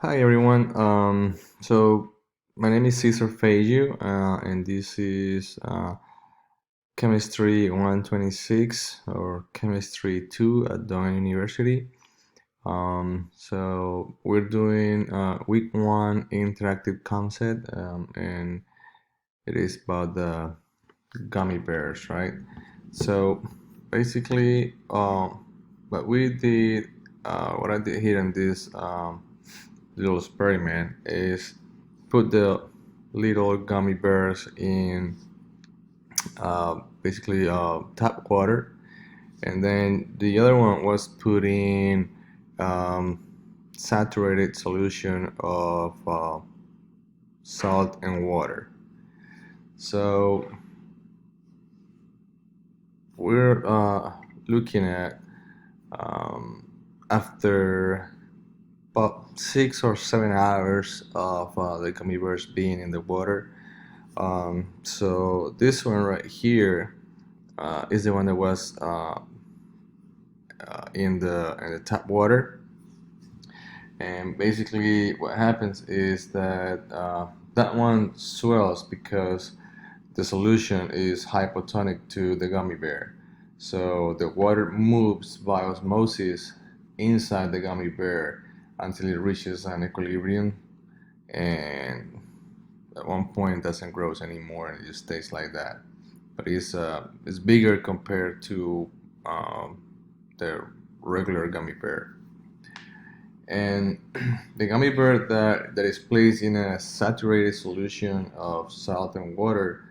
Hi everyone. So my name is Cesar Feiju, and this is Chemistry 126 or Chemistry 2 at Doane University. So we're doing week one interactive concept, and it is about the gummy bears, right? So basically, what I did here in this little experiment is put the little gummy bears in basically tap water, and then the other one was put in um, saturated solution of salt and water. So we're looking at um, after about 6 or 7 hours of the gummy bears being in the water. So this one right here is the one that was in the tap water, and basically what happens is that that one swells because the solution is hypotonic to the gummy bear. So the water moves by osmosis inside the gummy bear until it reaches an equilibrium, and at one point it doesn't grow anymore and it just stays like that. But it's bigger compared to um, the regular gummy bear. And the gummy bear that is placed in a saturated solution of salt and water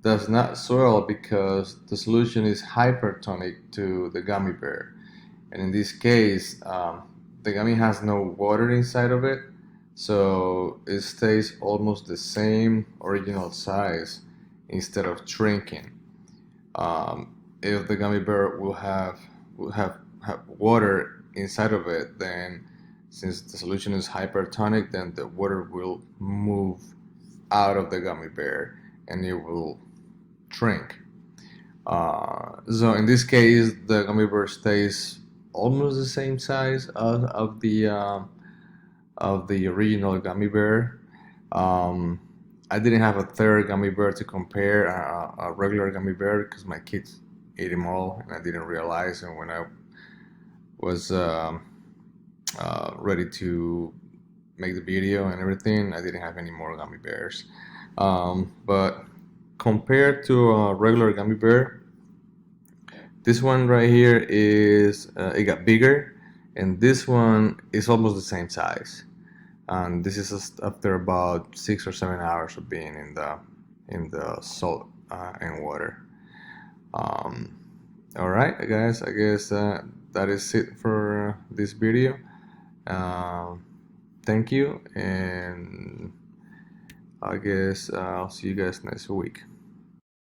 does not swell because the solution is hypertonic to the gummy bear. And in this case, the gummy has no water inside of it, so it stays almost the same original size instead of shrinking. If the gummy bear will have water inside of it, then since the solution is hypertonic, then the water will move out of the gummy bear and it will shrink. So in this case, the gummy bear stays almost the same size of the original gummy bear. Um, I didn't have a third gummy bear to compare a regular gummy bear because my kids ate them all and I didn't realize. And when I was ready to make the video and everything, I didn't have any more gummy bears. But compared to a regular gummy bear, this one right here is it got bigger, and this one is almost the same size. And this is just after about 6 or 7 hours of being in the salt and water. Um, all right, guys. I guess that is it for this video. Um, Thank you, and I guess I'll see you guys next week.